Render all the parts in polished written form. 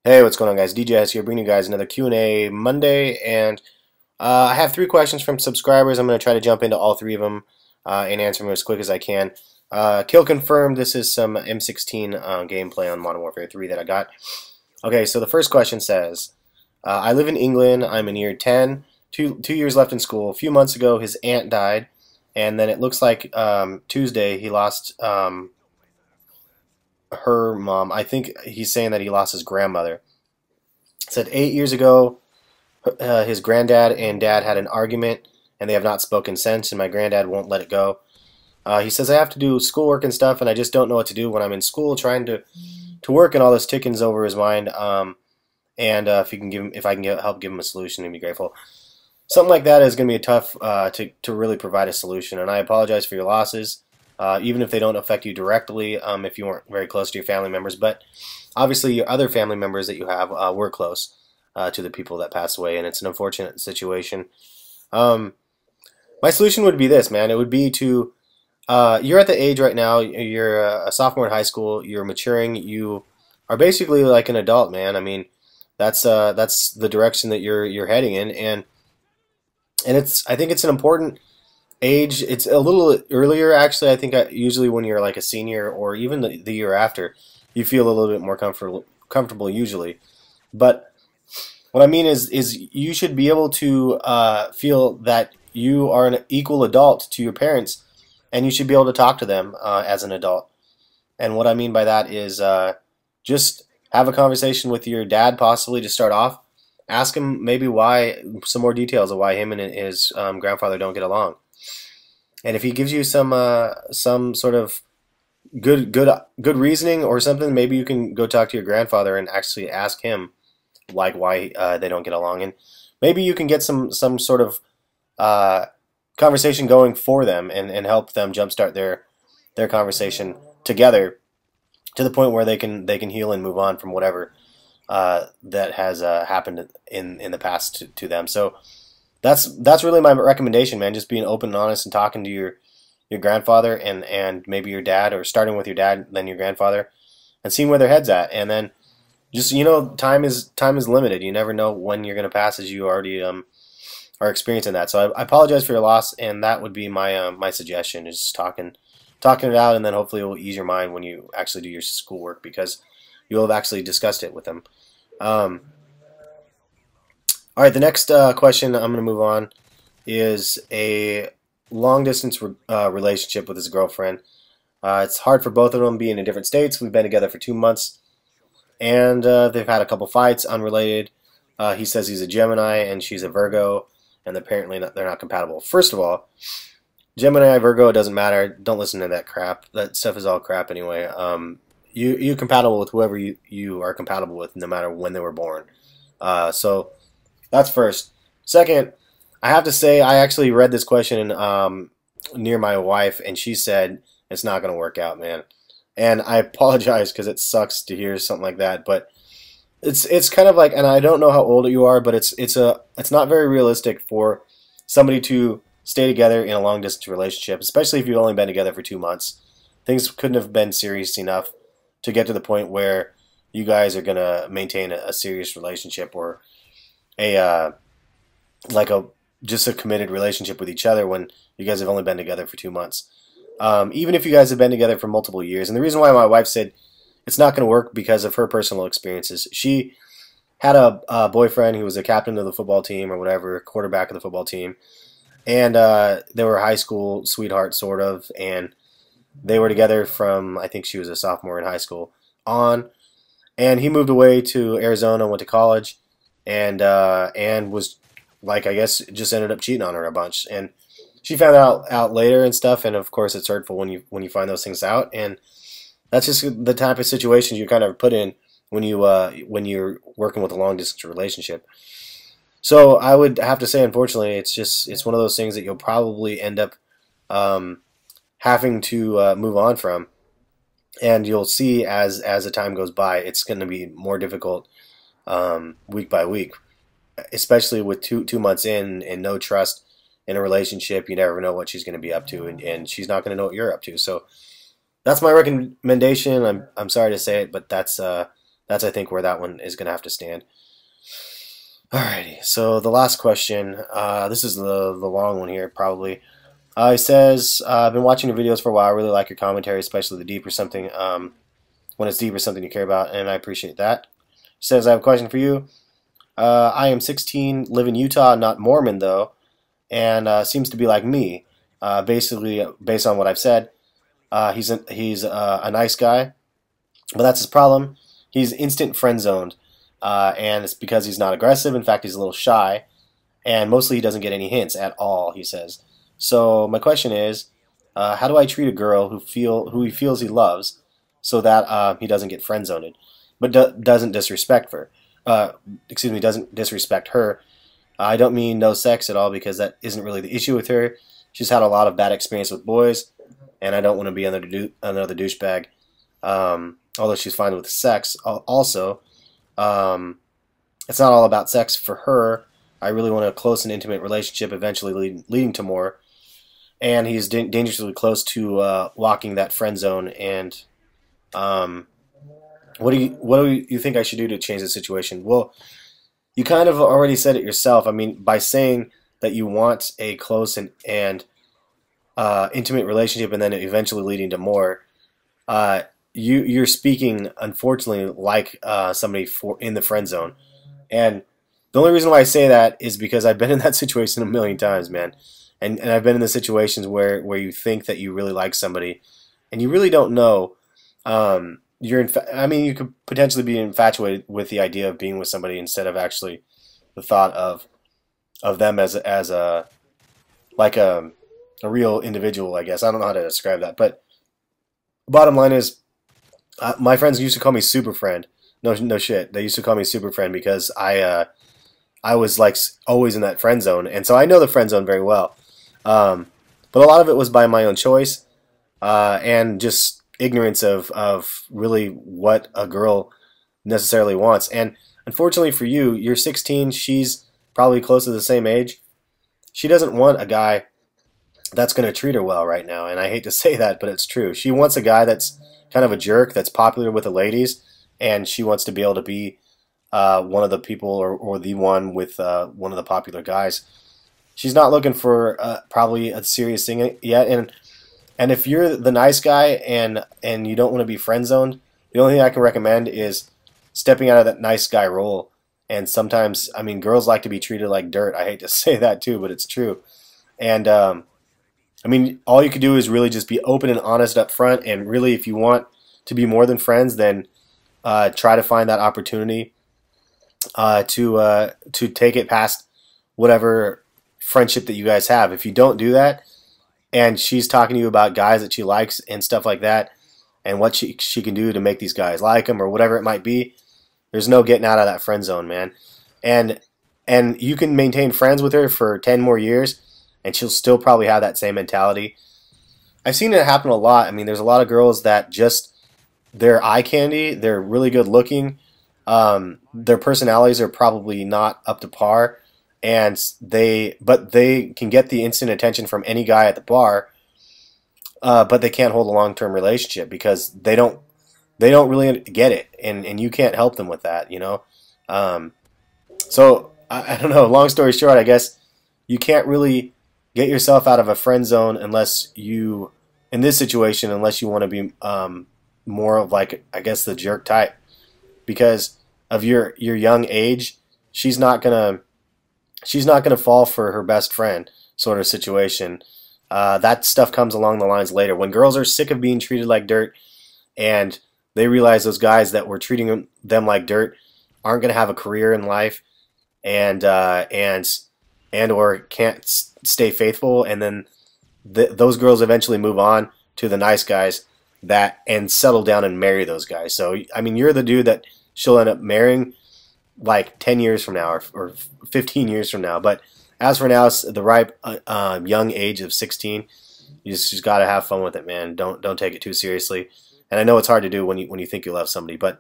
Hey, what's going on, guys? DJS here, bringing you guys another Q&A Monday, and I have three questions from subscribers. I'm going to try to jump into all three of them and answer them as quick as I can. Kill confirmed. This is some M16 gameplay on Modern Warfare 3 that I got. Okay, so the first question says, I live in England. I'm in year 10, two years left in school. A few months ago, his aunt died, and then it looks like Tuesday he lost her mom. I think he's saying that he lost his grandmother. Said 8 years ago, his granddad and dad had an argument, and they have not spoken since, and my granddad won't let it go. He says I have to do schoolwork and stuff, and I just don't know what to do when I'm in school, trying to work, and all this ticking's over his mind. And if you can if I can help give him a solution, he'd be grateful. Something like that is going to be tough to really provide a solution, and I apologize for your losses, even if they don't affect you directly, if you weren't very close to your family members. But obviously, your other family members that you have were close to the people that passed away, and it's an unfortunate situation. My solution would be this, man. It would be to you're at the age right now. You're a sophomore in high school. You're maturing. You are basically like an adult, man. I mean, that's the direction that you're heading in, and I think it's an important age. It's a little earlier, actually. I think usually when you're like a senior or even the year after, you feel a little bit more comfortable usually. But what I mean is you should be able to feel that you are an equal adult to your parents, and you should be able to talk to them as an adult. And what I mean by that is just have a conversation with your dad, possibly to start off. Ask him maybe why, some more details of why him and his grandfather don't get along. And if he gives you some sort of good reasoning or something, maybe you can go talk to your grandfather and actually ask him like why they don't get along, and maybe you can get some sort of conversation going for them and help them jumpstart their conversation together to the point where they can heal and move on from whatever that has happened in the past to them. So that's really my recommendation, man. Just being open and honest and talking to your grandfather and maybe your dad, or starting with your dad, then your grandfather, and seeing where their head's at. And then just, time is limited. You never know when you're going to pass, as you already are experiencing that. So I apologize for your loss, and that would be my suggestion, is talking it out, and then hopefully it will ease your mind when you actually do your schoolwork, because you'll have actually discussed it with them. All right, the next question I'm going to move on is a long-distance relationship with his girlfriend. It's hard for both of them being in different states. We've been together for 2 months, and they've had a couple fights unrelated. He says he's a Gemini and she's a Virgo, and apparently they're not compatible. First of all, Gemini, Virgo, it doesn't matter. Don't listen to that crap. That stuff is all crap anyway. You're compatible with whoever you are compatible with, no matter when they were born. So that's first. Second, I have to say I actually read this question near my wife, and she said it's not going to work out, man. And I apologize, because it sucks to hear something like that, but it's kind of like, and I don't know how old you are, but it's not very realistic for somebody to stay together in a long distance relationship, especially if you've only been together for 2 months. Things couldn't have been serious enough to get to the point where you guys are gonna maintain a serious relationship, or just a committed relationship with each other, when you guys have only been together for 2 months. Even if you guys have been together for multiple years. And the reason why my wife said it's not going to work, because of her personal experiences. She had a boyfriend who was a captain of the football team, or whatever, quarterback of the football team, and they were high school sweethearts, sort of, and they were together from, I think she was a sophomore in high school on, and he moved away to Arizona, went to college, and was, like, I guess just ended up cheating on her a bunch, and she found out later and stuff, and of course it's hurtful when you find those things out, and that's just the type of situations you kind of put in when you're working with a long distance relationship. So I would have to say, unfortunately, it's one of those things that you'll probably end up having to move on from, and you'll see as the time goes by, it's going to be more difficult week by week, especially with two months in and no trust in a relationship. You never know what she's going to be up to, and she's not going to know what you're up to. So that's my recommendation. I'm sorry to say it, but that's That's, I think, where that one is going to have to stand. Alrighty, so the last question, this is the long one here, probably. He says, I've been watching your videos for a while. I really like your commentary, especially the deep or something, when it's deep or something you care about, and I appreciate that. He says, I have a question for you. I am 16, live in Utah, not Mormon, though, and seems to be like me, basically, based on what I've said. He's a nice guy, but that's his problem. He's instant friend-zoned, and it's because he's not aggressive. In fact, he's a little shy, and mostly he doesn't get any hints at all, he says. So my question is, how do I treat a girl who he feels he loves so that he doesn't get friend-zoned, but doesn't disrespect her? Doesn't disrespect her. I don't mean no sex at all, because that isn't really the issue with her. She's had a lot of bad experience with boys, and I don't want to be another douchebag. Although she's fine with sex, also, it's not all about sex for her. I really want a close and intimate relationship, eventually leading to more. And he's dangerously close to walking that friend zone. And what do you think I should do to change the situation? Well, you kind of already said it yourself. I mean, by saying that you want a close and intimate relationship, and then eventually leading to more, you're speaking, unfortunately, like somebody in the friend zone. And the only reason why I say that is because I've been in that situation a million times, man. And I've been in the situations where you think that you really like somebody, and you really don't know. I mean, you could potentially be infatuated with the idea of being with somebody instead of actually the thought of them as a real individual, I guess. I don't know how to describe that, but bottom line is, my friends used to call me Super Friend. No shit. They used to call me Super Friend because I was like always in that friend zone, and so I know the friend zone very well. But a lot of it was by my own choice, and just ignorance of really what a girl necessarily wants. And unfortunately for you, you're 16. She's probably close to the same age. She doesn't want a guy that's going to treat her well right now, and I hate to say that, but it's true. She wants a guy that's kind of a jerk, that's popular with the ladies, and she wants to be able to be one of the people or the one with one of the popular guys. She's not looking for probably a serious thing yet, and if you're the nice guy and you don't want to be friend zoned, the only thing I can recommend is stepping out of that nice guy role. And sometimes, I mean, girls like to be treated like dirt. I hate to say that too, but it's true. And I mean, all you could do is really just be open and honest up front. And really, if you want to be more than friends, then try to find that opportunity to take it past whatever friendship that you guys have. If you don't do that, and she's talking to you about guys that she likes and stuff like that, and what she can do to make these guys like him or whatever it might be, there's no getting out of that friend zone, man. And you can maintain friends with her for 10 more years, and she'll still probably have that same mentality. I've seen it happen a lot. I mean, there's a lot of girls that just, they're eye candy, they're really good looking, their personalities are probably not up to par, but they can get the instant attention from any guy at the bar, but they can't hold a long-term relationship because they don't really get it, and you can't help them with that, you know. So I don't know. Long story short, I guess you can't really get yourself out of a friend zone unless you, in this situation, unless you want to be more of like, I guess, the jerk type, because of your young age. She's not gonna fall for her best friend sort of situation. That stuff comes along the lines later. When girls are sick of being treated like dirt, and they realize those guys that were treating them like dirt aren't going to have a career in life, and or can't stay faithful, and then those girls eventually move on to the nice guys and settle down and marry those guys. So I mean, you're the dude that she'll end up marrying like 10 years from now or 15 years from now. But as for now, it's the ripe young age of 16. You just got to have fun with it, man. Don't take it too seriously. And I know it's hard to do when you think you love somebody, but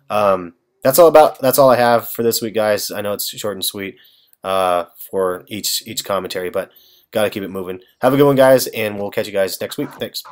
that's all I have for this week, guys. I know it's short and sweet for each commentary, but got to keep it moving. Have a good one, guys, and we'll catch you guys next week. Thanks.